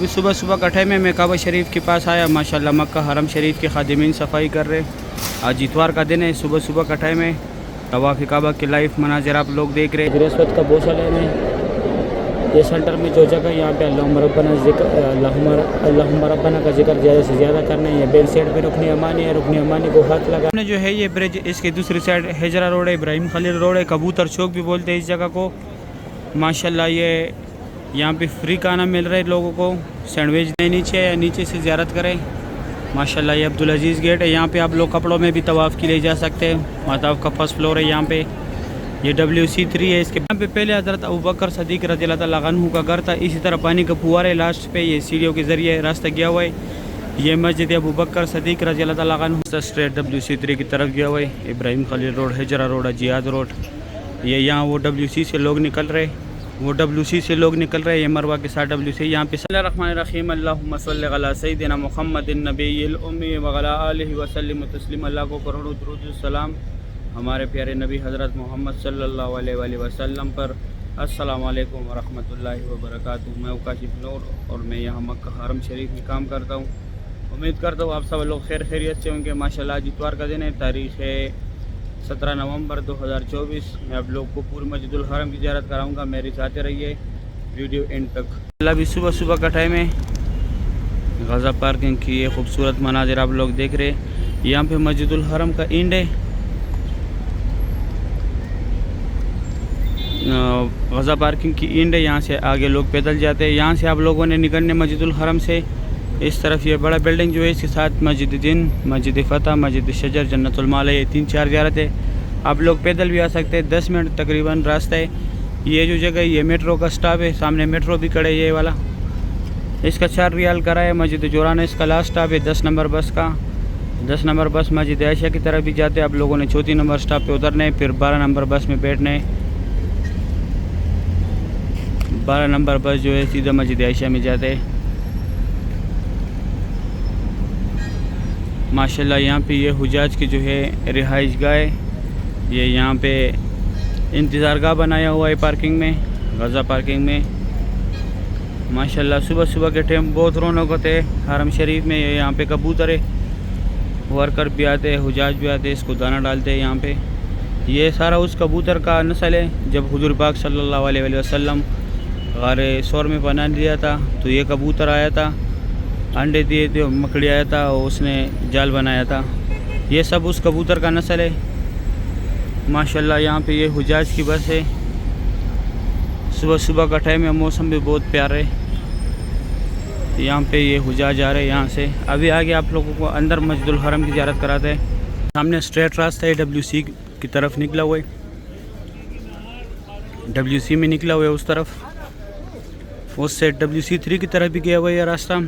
अभी सुबह सुबह का टाइम है, मैं काबा शरीफ के पास आया। माशाल्लाह मक्का हरम शरीफ के खादिमीन सफाई कर रहे। आज इतवार का दिन है, सुबह सुबह का टाइम है। तवाफ़ काबा के लाइव मनाज़िर आप लोग देख रहे हैं। बृहस्पति का बोसा लेने ये सेंटर में जो जगह यहाँ पे अल्लाहुम्मा रब्बना का जिक्र ज़्यादा से ज़्यादा करना है। बेल साइड पे रुकनी अमानी है, रुकनी अमानी को हाथ लगा। हमने जो है ये ब्रिज, इसके दूसरी साइड हिजरा रोड है, इब्राहिम खलील रोड है, कबूतर चौक भी बोलते हैं इस जगह को। माशाल्लाह ये यहाँ पे फ्री खाना मिल रहा है लोगों को, सैंडविच नीचे से ज़ियारत करें। माशाल्लाह ये अब्दुल अजीज़ गेट है, यहाँ पे आप लोग कपड़ों में भी तवाफ़ के लिए जा सकते हैं। माताफ का फर्स्ट फ्लोर है यहाँ पे, ये WC3 है। इसके यहाँ पे पहले हज़रत अबू बकर सदीक़ रज़ियल्लाहु तआला अन्हु का घर था। इसी तरह पानी का फुव्वारा लास्ट पे ये सीढ़ियों के ज़रिए रास्ता गया हुआ है। ये मस्जिद अबू बकर सदीक़ रज़ियल्लाहु तआला अन्हु स्ट्रेट WC3 की तरफ गया हुआ है। Ibrahim Khalil road, Hijrah road, जियाद रोड, ये यहाँ वो WC से लोग निकल रहे, ये मरवा के साथ WC यहाँ पे। बिस्मिल्लाहिर्रहमानिर्रहीम, अल्लाहुम्मा सल्लि अला सय्यिदिना मुहम्मदिन नबिय्यिल उम्मी व अला आलिहि व सल्लिम तस्लीमा। अल्लाह को करोड़ों दुरूद सलाम हमारे प्यारे नबी हज़रत मोहम्मद सल्लल्लाहु अलैहि वसल्लम पर। अस्सलाम वालेकुम व रहमतुल्लाहि व बरकातुहू। मैं काशिफ नूर और मैं यहाँ मक्का हरम शरीफ में काम करता हूँ। उम्मीद करता हूँ आप सब लोग खैर खैरियत से होंगे। माशाल्लाह आज इतवार का दिन है, तारीख़ है 17 नवंबर 2024। मैं आप लोग को पूरी मस्जिदुल हरम की ज़ियारत कराऊँगा, मेरे साथ रहिए वीडियो एंड तक। अभी सुबह सुबह का टाइम है, गज़ा पार्किंग की ये खूबसूरत मनाजिर आप लोग देख रहे हैं। यहाँ पे मस्जिदुल हरम का एंड है, गज़ा पार्किंग की एंड है। यहाँ से आगे लोग पैदल जाते हैं। यहाँ से आप लोगों ने निकलने मस्जिदुल हरम से इस तरफ ये बड़ा बिल्डिंग जो है, इसके साथ मस्जिद दिन, मस्जिद फ़तह, मस्जिद शजर, जन्नतुल माला, ये 3-4 ज़ियारत है। आप लोग पैदल भी आ सकते हैं, 10 मिनट तकरीबन रास्ता है। ये जो जगह ये मेट्रो का स्टॉप है, सामने मेट्रो भी खड़े ये वाला, इसका 4 रियाल करा है। मस्जिद जोराना इसका लास्ट स्टॉप है 10 नंबर बस का। 10 नंबर बस मस्जिद आयशा की तरफ भी जाते हैं। आप लोगों ने 34 नंबर स्टॉप पे उतरना है, फिर 12 नंबर बस में बैठना है। 12 नंबर बस जो है सीधा मस्जिद आयशा में जाते हैं। माशाल्लाह यहाँ पे ये हुजाज की जो है रिहाइश गाह है, ये यहाँ पे इंतज़ार गाह बनाया हुआ है पार्किंग में, गज़ा पार्किंग में। माशाल्लाह सुबह सुबह के टाइम बहुत रौनक होते हैं हरम शरीफ में। यहाँ पे कबूतर है, वर्कर भी आते हैं, हुजाज भी आते हैं, इसको दाना डालते हैं यहाँ पे। ये सारा उस कबूतर का नस्ल है। जब हुज़ूर पाक सल्लल्लाहु अलैहि वसल्लम गारे सौर में बना दिया था तो ये कबूतर आया था, अंडे दिए थे, मकड़ी आया था और उसने जाल बनाया था। ये सब उस कबूतर का नस्ल है। माशाल्लाह यहाँ पे ये हुजाज की बस है। सुबह सुबह का टाइम है, मौसम भी बहुत प्यारा है। यहाँ पे ये हुजाज आ रहे हैं यहाँ से। अभी आगे आप लोगों को अंदर मस्जिदुल हरम की ज़ियारत कराते हैं। सामने स्ट्रेट रास्ता है, WC की तरफ निकला हुआ है, WC में निकला हुआ है उस तरफ। उस से WC3 की तरफ भी गया हुआ है रास्ता।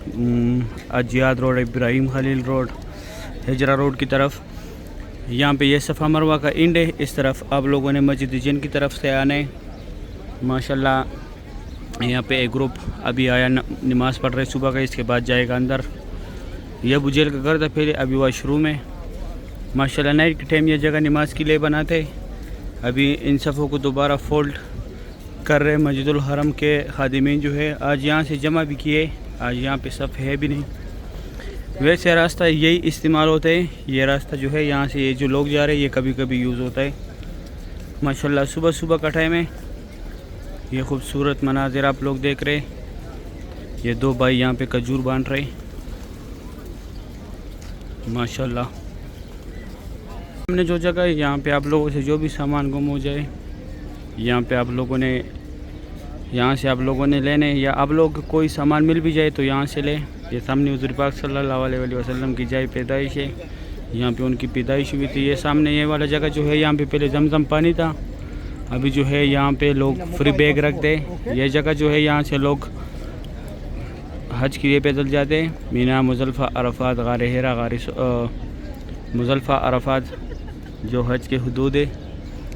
जियाद road, Ibrahim Khalil road, Hijrah road की तरफ। यहाँ पे ये सफ़ा मरवा का एंड है। इस तरफ आप लोगों ने मस्जिद जिन की तरफ से आना है। माशाल्लाह यहाँ पे एक ग्रुप अभी आया, नमाज़ पढ़ रहे सुबह का, इसके बाद जाएगा अंदर। यह बुझेल का घर था पहले, अभी वाशरूम में। माशाल्लाह नाइट के टाइम ये जगह नमाज के लिए बनाते। अभी इन सफ़ों को दोबारा फोल्ड कर रहे मस्जिदुल हरम के खादिमीन जो है। आज यहाँ से जमा भी किए, आज यहाँ पे सफ़ है भी नहीं। वैसे रास्ता यही इस्तेमाल होता है। ये रास्ता जो है यहाँ से ये जो लोग जा रहे हैं ये कभी कभी यूज़ होता है। माशाल्लाह सुबह सुबह का टाइम है, ये खूबसूरत मनाजिर आप लोग देख रहे। ये 2 भाई यहाँ पे खजूर बांट रहे माशाल्लाह। हमने जो जगह है यहाँ पे आप लोगों से जो भी सामान गुम हो जाए, यहाँ पे आप लोगों ने, यहाँ से आप लोगों ने लेने, या आप लोग कोई सामान मिल भी जाए तो यहाँ से ले। ये सामने हुज़ूर पाक सल्लल्लाहु अलैहि वसल्लम की जाए पैदाइश है, यहाँ पे उनकी पैदाइश हुई थी। ये सामने ये वाला जगह जो है, यहाँ पे पहले जमजम पानी था, अभी जो है यहाँ पे लोग फ्री बैग रखते। ये जगह जो है यहाँ से लोग हज के लिए पैदल जाते हैं। मीना, मुज़ल्फ़ा, अरफात, गारे हिरा, मुज़ल्फ़ा, अरफात जो हज के हुदूद है।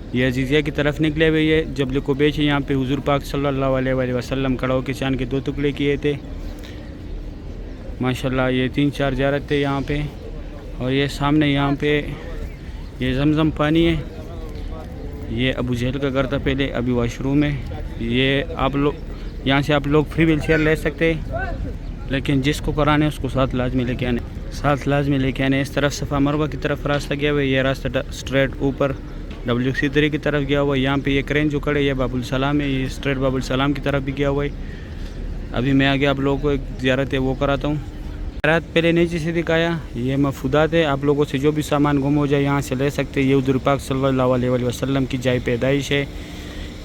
ये अजीज़िया की तरफ निकले हुए ये जबल कुबैश है। यहाँ पे हुज़ूर पाक सल्लल्लाहु अलैहि वसल्लम कड़ों के चाँद के 2 टुकड़े किए थे। माशाल्लाह ये 3-4 ज़ियारत थे यहाँ पे। और ये सामने यहाँ पे ये जमजम पानी है। ये अबू जहल का घर था पहले, अभी वाशरूम है। ये आप लोग यहाँ से आप लोग फ्री व्हील चेयर ले सकते हैं, लेकिन जिसको कराने उसको साथ लाजमी लेके आने, साथ लाजमी लेके आने। इस तरफ सफ़ा मरवा की तरफ रास्ता गया हुआ है, ये रास्ता स्ट्रेट ऊपर WC3 की तरफ गया हुआ है। यहाँ पे ये क्रेन जो खड़े ये बाबुल सलाम है, ये स्ट्रेट बाबुल सलाम की तरफ भी गया हुआ है। अभी मैं आगे आप लोगों को एक ज़ियारत है वो कराता हूँ। ज़ियारत पहले नीचे से दिखाया, ये मफूदात है, आप लोगों से जो भी सामान गुम हो जाए यहाँ से ले सकते हैं। ये हुज़ूर पाक सल्लल्लाहु अलैहि वसल्लम की जाए पैदाइश है।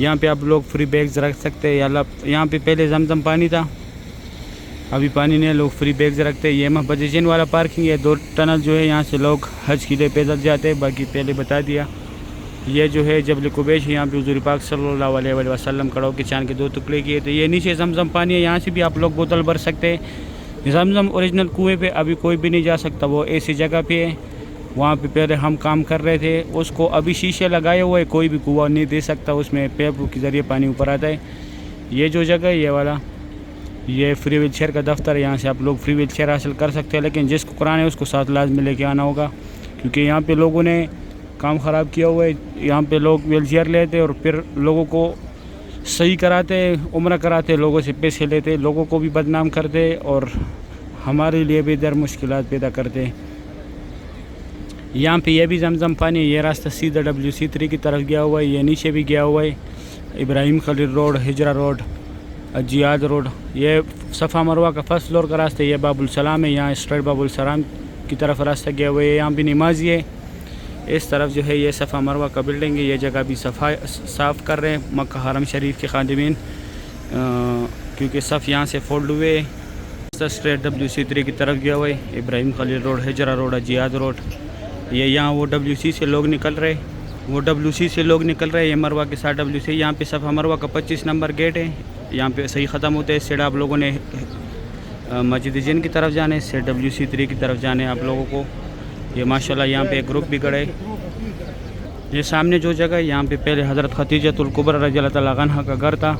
यहाँ पे आप लोग फ्री बैग्स रख सकते हैं। यहाँ पे पहले जमजम पानी था, अभी पानी नहीं, लोग फ्री बैग्स रखते हैं। ये बजेजन वाला पार्किंग है, 2 टनल जो है यहाँ से लोग हज के लिए पैदल जाते हैं, बाकी पहले बता दिया। ये जो है जबल कुबैश है, यहाँ पे हुज़ूर पाक सल्लल्लाहु अलैहि वसल्लम खड़ो के चांद के 2 टुकड़े किए थे। ये नीचे जमजम पानी है, यहाँ से भी आप लोग बोतल भर सकते हैं। जमजम ओरिजिनल कुएँ पे अभी कोई भी नहीं जा सकता, वो ऐसी जगह पे है। वहाँ पे पहले हम काम कर रहे थे, उसको अभी शीशे लगाए हुए है, कोई भी कुआँ नहीं दे सकता, उसमें पैप के ज़रिए पानी ऊपर आता है। ये जो जगह है ये वाला, ये फ्री व्हील चेयर का दफ्तर है, यहाँ से आप लोग फ्री व्हील चेयर हासिल कर सकते हैं, लेकिन जिसको कराना है उसको साथ लाजमी लेके आना होगा, क्योंकि यहाँ पे लोगों ने काम ख़राब किया हुआ है। यहाँ पे लोग व्हील चेयर लेते और फिर लोगों को सही कराते, उम्र कराते, लोगों से पैसे लेते, लोगों को भी बदनाम करते और हमारे लिए भी इधर मुश्किलात पैदा करते। यहाँ पे ये भी जमजम पानी, ये रास्ता सीधा WC3 की तरफ गया हुआ है, ये नीचे भी गया हुआ है, Ibrahim Khalil road, Hijrah road, जियाद रोड। ये सफ़ा मरवा का फर्स्ट फ्लोर का रास्ता, ये बाबुल सलाम है, यहाँ स्ट्रेट बाबुल सलाम की तरफ रास्ता गया हुआ है। यहाँ भी नमाजी है। इस तरफ जो है ये सफ़ा मरवा का बिल्डिंग है, ये जगह भी साफ़ कर रहे हैं मक्का हरम शरीफ के खादिमीन, क्योंकि सफ़ यहाँ से फोल्ड हुए। स्ट्रेट WC3 की तरफ गया हुआ है, Ibrahim Khalil road, Hijrah road, जियाद रोड। ये यहाँ वो WC से लोग निकल रहे, वो WC से लोग निकल रहे, ये मरवा के साथ WC। यहाँ पे सफ़ा मरवा का 25 नंबर गेट है, यहाँ पे सही ख़त्म होता है। इस साइड आप लोगों ने मस्जिद जिन की तरफ जाने, इससे WC3 की तरफ जाने आप लोगों को। ये माशाल्लाह यहाँ पे एक ग्रुप भी खड़े। ये सामने जो जगह है, यहाँ पे पहले हज़रत खतीजतुल कुबरा रज़ियल्लाहु तआला अन्हा का घर था,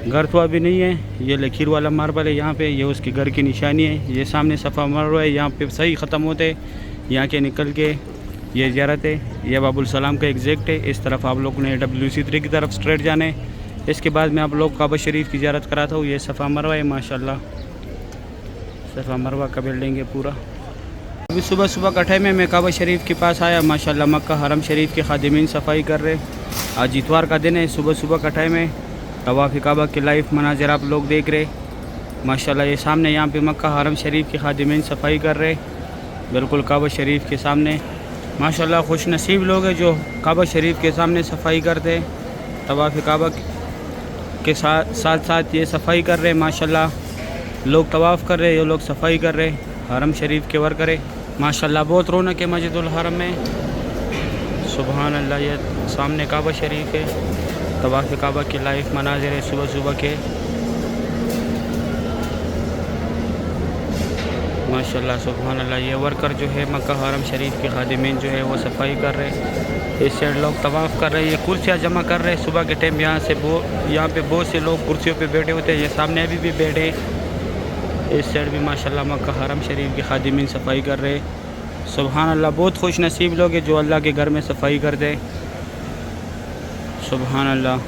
घर तो अभी नहीं है। ये लकीर वाला मार्बल है यहाँ पे, ये उसके घर की निशानी है। ये सामने सफ़ा मरवा है, यहाँ पे सही ख़त्म होते, यहाँ के निकल के ये ज़ियारत है, ये बाबुल सलाम का एग्जैक्ट है। इस तरफ आप लोगों ने WC3 की तरफ स्ट्रेट जाने। इसके बाद मैं आप लोग काबा शरीफ की ज़ियारत कराता हूँ। ये सफ़ा मरवा है, माशाल्लाह सफ़ा मरवा का बिल्डिंग है पूरा। अभी सुबह सुबह का टाइम है, मैं काबा शरीफ के पास आया, माशाल्लाह मक्का हरम शरीफ के खादिमीन सफाई कर रहे। आज इतवार का दिन है, सुबह सुबह का टाइम है, तवाफ़ काबा के लाइव मनाज़र आप लोग देख रहे माशाल्लाह। ये सामने यहाँ पे मक्का हरम शरीफ के खादिमीन सफाई कर रहे, बिल्कुल काबा शरीफ के सामने। माशाल्लाह खुश नसीब लोग हैं जो काबा शरीफ के सामने सफाई करते, तवाफ़ काबा के साथ साथ ये सफाई कर रहे। माशाल्लाह लोग तवाफ़ कर रहे, ये लोग सफाई कर रहे, हरम शरीफ के वर्कर है। माशाल्लाह बहुत रौनक है मस्जिदुल हरम में, सुबहान अल्लाह। ये सामने काबा शरीफ है, तवाफ़ काबा के लाइव मनाज़िर है सुबह सुबह के, माशाल्लाह सुबहान अल्लाह। ये वर्कर जो है मक्का हरम शरीफ के खादिमीन जो है वो सफाई कर रहे हैं। इस साइड लोग तवाफ़ कर रहे हैं, ये कुर्सियाँ जमा कर रहे हैं सुबह के टाइम। यहाँ पे बहुत से लोग कुर्सियों पे बैठे होते हैं, ये सामने अभी भी बैठे। इस साइड भी माशाल्लाह मक्का हरम शरीफ के खादिमीन सफाई कर रहे, सुबहान अल्लाह। बहुत खुश नसीब लोग हैं जो अल्लाह के घर में सफाई कर दे, सुबहान अल्लाह।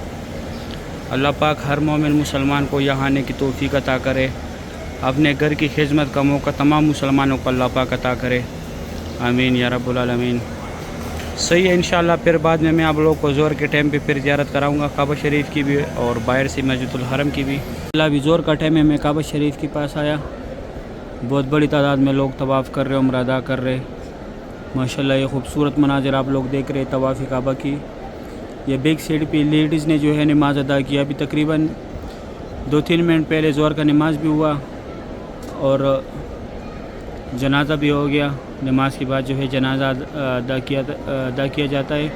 अल्लाह पाक हर मोमिन मुसलमान को यहाँ आने की तौफीक अता करे, अपने घर की खिदमत का मौका तमाम मुसलमानों को अल्लाह पाक अता करे, आमीन या रब्बुल आलमीन। सही है, इंशाअल्लाह फिर बाद में मैं आप लोगों को ज़ोर के टाइम पे फिर ज़ियारत कराऊंगा काबा शरीफ की भी और बाहर से मस्जिदुल हरम की भी। अल्लाह भी ज़ोर का टाइम है, मैं काबा शरीफ के पास आया, बहुत बड़ी तादाद में लोग तवाफ़ कर रहे, उम्र अदा कर रहे। माशाल्लाह ये खूबसूरत मनाज़िर आप लोग देख रहे तवाफ़ काबा की। ये बैक साइड पे लेडीज़ ने जो है नमाज़ अदा किया, अभी तकरीबन 2-3 मिनट पहले ज़ोर का नमाज भी हुआ और जनाज़ा भी हो गया। नमाज के बाद जो है जनाज़ा अदा किया जाता है,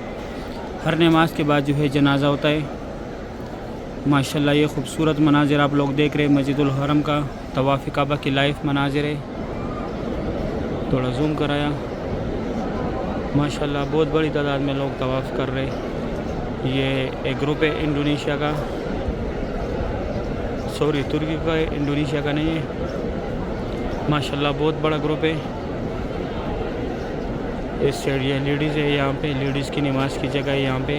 हर नमाज के बाद जो है जनाज़ा होता है। माशाल्लाह ये खूबसूरत मनाज़िर आप लोग देख रहे हैं मस्जिदुल हरम का, तवाफ़ काबा की लाइव मनाज़िर है, थोड़ा जूम कराया। माशाल्लाह बहुत बड़ी तादाद में लोग तवाफ़ कर रहे। ये एक ग्रुप है इंडोनेशिया का, सॉरी तुर्की का है, इंडोनेशिया का नहीं है। माशाल्लाह बहुत बड़ा ग्रुप है। इस साइड ये लेडीज़ है, यहाँ पे लेडीज़ की नमाज की जगह है। यहाँ पे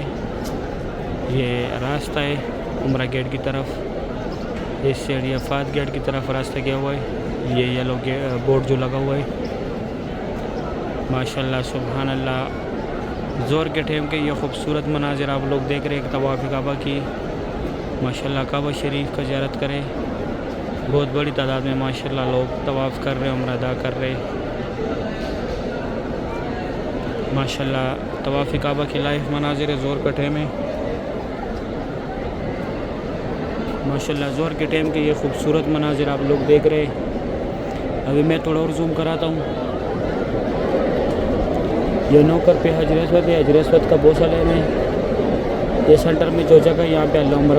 ये रास्ता है उम्रा गेट की तरफ। इस साइड ये फात गेट की तरफ रास्ता गया हुआ है। ये येलो बोर्ड जो लगा हुआ है माशाल्लाह सुभान अल्लाह। ज़ोर के टाइम के ये खूबसूरत मनाजिर आप लोग देख रहे हैं तवाफ़ काबा की। माशाल्लाह काबा शरीफ का ज़ियारत करें। बहुत बड़ी तादाद में माशाल्लाह लोग तवाफ़ कर रहे हैं, उम्रा अदा कर रहे हैं। माशाल्लाह तवाफ़ काबा की लाइव मनाजिर ज़ोर के टाइम में माशाल्लाह ज़ोर के टाइम के ये खूबसूरत मनाजिर आप लोग देख रहे हैं। अभी मैं थोड़ा और जूम कराता हूँ। ये नौकर पे हजर अस्वद है, हजर अस्वद का बोसा लेना है। ये सेंटर में जो जगह यहाँ पे अल्लाहुम्मा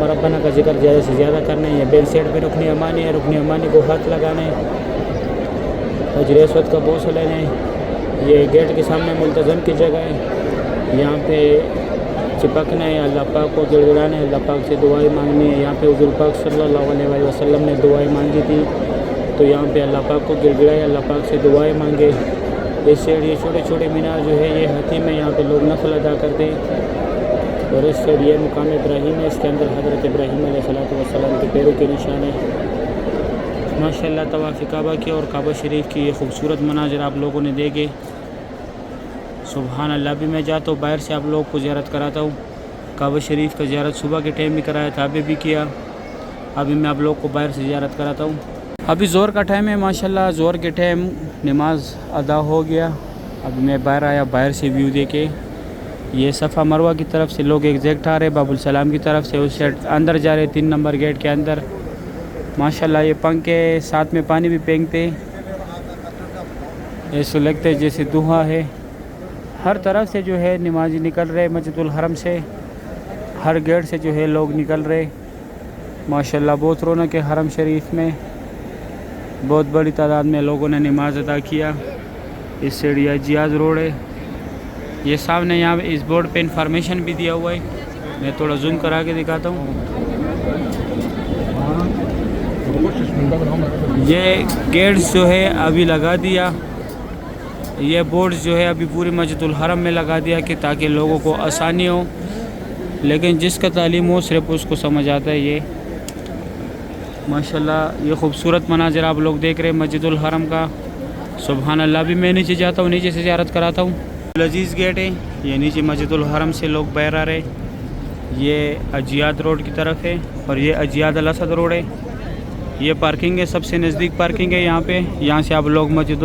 रब्बना का जिक्र ज़्यादा से ज़्यादा करना है। ये बैक साइड पे रुकनी अमानी है, रुकनी अमानी को हाथ लगाना है, हजर अस्वद का बोसा लेना है। ये गेट के सामने मुल्तज़म की जगह है, यहाँ पे चिपकना है, अल्लाह पाक को गिड़गिड़ाना है, अल्लाह पाक से दुआएं मांगनी है। यहाँ पे हुज़ूर पाक सल्लल्लाहु अलैहि वसल्लम ने दुआएं मांगी थी, तो यहाँ पे अल्लाह पाक को गिड़गिड़ाए, अल्लाह पाक से दुआएं मांगे। इस साइड ये छोटे छोटे मीनार जो है ये हतीम है, यहाँ पे लोग नफल अदा करते हैं। और इस साइड ये मुकाम इब्राहीम है, इसके अंदर हज़रत इब्राहीम अलैहिस्सलाम के पैरों के निशान है। माशाल्लाह तवाफ़ काबा की और काबा शरीफ की ये खूबसूरत मनाजिर आप लोगों ने देखे। सुभान अल्लाह। भी मैं जाता हूँ बाहर से आप लोगों को ज़ियारत कराता हूँ। काबा शरीफ का ज़ियारत सुबह के टाइम भी कराया था, अभी भी किया। अभी मैं आप लोग को बाहर से ज़ियारत कराता हूँ। अभी ज़ोर का टाइम है माशाल्लाह, ज़ोर के टाइम नमाज अदा हो गया। अभी मैं बाहर आया, बाहर से व्यू देके ये सफ़ा मरवा की तरफ से लोग एग्जैक्ट आ रहे, बाबुल सलाम की तरफ से उस साइड अंदर जा रहे 3 नंबर गेट के अंदर। माशाल्लाह ये पंखे साथ में पानी भी फेंकते, ऐसे लगते जैसे दुआ है। हर तरफ से जो है नमाजी निकल रहे, मस्जिदुल हरम से हर गेट से जो है लोग निकल रहे। माशाल्लाह बहुत रौनक है हरम शरीफ में, बहुत बड़ी तादाद में लोगों ने नमाज अदा किया। इस सीढ़िया जियाज रोड है, ये सामने यहाँ इस बोर्ड पे इंफॉर्मेशन भी दिया हुआ है। मैं थोड़ा जूम करा के दिखाता हूँ। ये गेट्स जो है अभी लगा दिया, ये बोर्ड जो है अभी पूरी मस्जिदुल हरम में लगा दिया कि ताकि लोगों को आसानी हो। लेकिन जिसका तालीम हो सिर्फ उसको समझ आता है। ये माशाल्लाह ये खूबसूरत मनाजिर आप लोग देख रहे हैं मस्जिदुल हरम का। सुभान अल्लाह। भी मैं नीचे जाता हूँ, नीचे से ज़ियारत कराता हूँ। लजीज़ गेट है, ये नीचे मस्जिदुल हरम से लोग बाहर आ रहे। ये अजियाद रोड की तरफ है और ये अजियाद अल असद रोड है। ये पार्किंग है, सबसे नज़दीक पार्किंग है यहाँ पे। यहाँ से आप लोग मस्जिद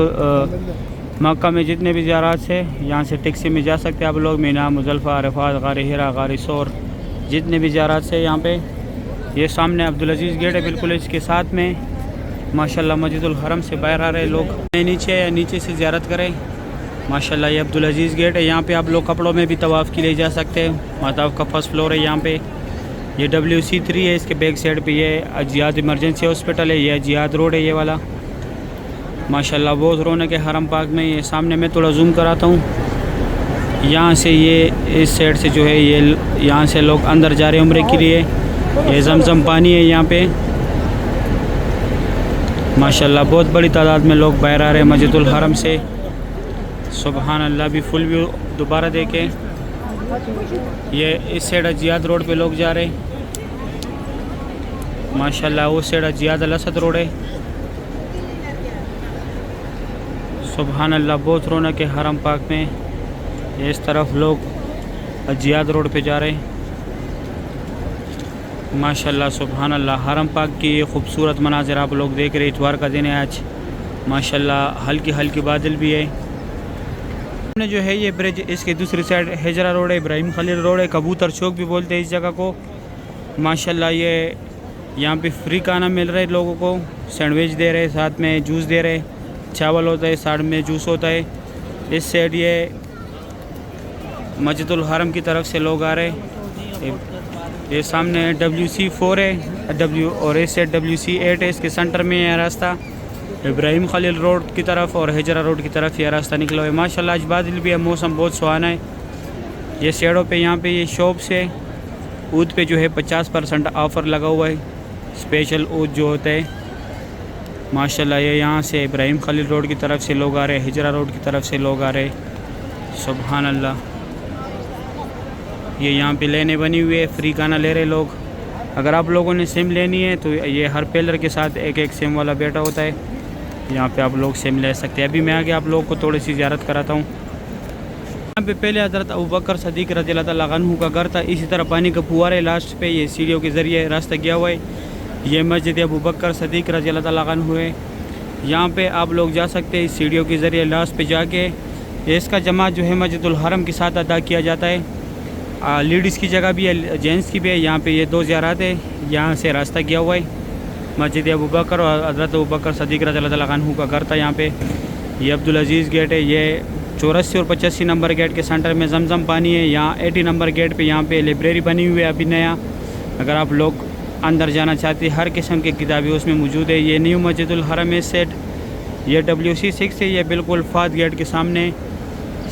मक्का में जितने भी ज़ियारत से यहाँ से टैक्सी में जा सकते हैं आप लोग। मीना, मुज़ल्फ़ा, अरफ़ात, गार हिरा, गार सौर, जितने भी ज़ियारत से यहाँ पे। ये सामने अब्दुल अजीज़ गेट है, बिल्कुल इसके साथ में माशाल्लाह मस्जिदुल हरम से बाहर आ रहे लोग। नीचे से ज़ियारत करें। माशाल्लाह ये अब्दुल अजीज़ गेट है, यहाँ पे आप लोग कपड़ों में भी तवाफ़ के लिए जा सकते हैं। माताफ का फर्स्ट फ्लोर है यहाँ पे। ये WC3 है, इसके बैक साइड पे ये अजियाद इमरजेंसी हॉस्पिटल है। ये अजियाद रोड है ये वाला। माशाल्लाह बहुत रौनक है हरम पाक में। ये सामने मैं थोड़ा जूम कराता हूँ। यहाँ से ये इस साइड से जो है ये यहाँ से लोग अंदर जा रहे हैं उम्रे के लिए। ये जमजम पानी है यहाँ पे। माशाल्लाह बहुत बड़ी तादाद में लोग बाहर आ रहे हैं मस्जिदुल हरम से। सुभान अल्लाह। भी फुल व्यू दोबारा देखें। ये इस साइड अजियाद रोड पे लोग जा रहे हैं माशाल्लाह। उस साइड अजियाद अल असद रोड है। सुभान अल्लाह बहुत रौनक है हरम पाक में। ये इस तरफ लोग अजियाद रोड पे जा रहे हैं माशाल्लाह। सुभान अल्लाह। हरम पाक की ये खूबसूरत मनाजिर आप लोग देख रहे। इतवार का दिन है आज माशाल्लाह। हल्की हल्की बादल भी है। हमने जो है ये ब्रिज, इसके दूसरी साइड हिजरा रोड है, इब्राहिम खलील रोड है, कबूतर चौक भी बोलते हैं इस जगह को। माशाल्लाह ये यहाँ पे फ्री खाना मिल रहा है लोगों को। सैंडविच दे रहे, साथ में जूस दे रहे, चावल होता है, साइड में जूस होता है। इस साइड ये मस्जिदुल हरम की तरफ से लोग आ रहे। ये सामने WC4 है और इस साइड WC8 है। इसके सेंटर में यह रास्ता इब्राहिम खलील रोड की तरफ और हिजरा रोड की तरफ यह रास्ता निकला हुआ है। माशाल्लाह आज बादल भी है, मौसम बहुत सुहाना है। ये साइडों पे यहाँ पे ये शॉप्स है। ऊद पे जो है 50% ऑफ़र लगा हुआ है, स्पेशल ऊद जो होता है। माशाल्लाह ये यहाँ से इब्राहिम खलील रोड की तरफ से लोग आ रहे, हिजरा रोड की तरफ से लोग आ रहे। सुभान अल्लाह। ये यहाँ पे लेने बनी हुई है, फ्री खाना ले रहे लोग। अगर आप लोगों ने सिम लेनी है तो ये हर पिलर के साथ एक एक सिम वाला बैठा होता है, यहाँ पे आप लोग सिम ले सकते हैं। अभी मैं आगे आप लोगों को थोड़ी सी ज़ियारत कराता हूँ। यहाँ पे पहले हज़रत अबू बकर सदीक रज़ियल्लाहु तआला अन्हु का घर था। इसी तरह पानी का फुहारे लास्ट पे ये सीढ़ियों के ज़रिए रास्ता गया हुआ है। ये मस्जिद अबू बकर सदीक रज़ियल्लाहु तआला अन्हु है। यहाँ पे आप लोग जा सकते हैं इस सीढ़ियों के ज़रिए लास्ट पे जाके। इसका जमात जो है मस्जिदुल हरम के साथ अदा किया जाता है। लेडीज़ की जगह भी है, जेंट्स की भी है। यहाँ पे ये दो ज़ियारत है, यहाँ से रास्ता गया हुआ है। मस्जिद अबू बकर और हज़रत अबू बकर सदीक रज़ियल्लाहु तआला अन्हु का घर था यहाँ पे। ये अब्दुल अज़ीज़ गेट है। ये 84 और 85 नंबर गेट के सेंटर में जमजम पानी है। यहाँ 80 नंबर गेट पे यहाँ पे लाइब्रेरी बनी हुई है अभी नया। अगर आप लोग अंदर जाना चाहते हैं, हर किस्म की किताबें उसमें मौजूद है। ये न्यू मस्जिदुल हरम है सेट, ये WC6 है। ये बिल्कुल फात गेट के सामने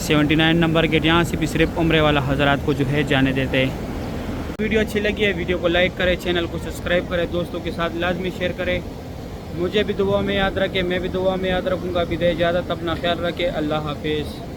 79 नंबर गेट। यहाँ से भी सिर्फ उम्रे वाला हज़रात को जो है जाने देते हैं। वीडियो अच्छी लगी है, वीडियो को लाइक करें, चैनल को सब्सक्राइब करें, दोस्तों के साथ लाजमी शेयर करें। मुझे भी दुआ में याद रखें, मैं भी दुआ में याद रखूँगा। विदाई इजाज़त, अपना ख्याल रखें। अल्लाह हाफिज़।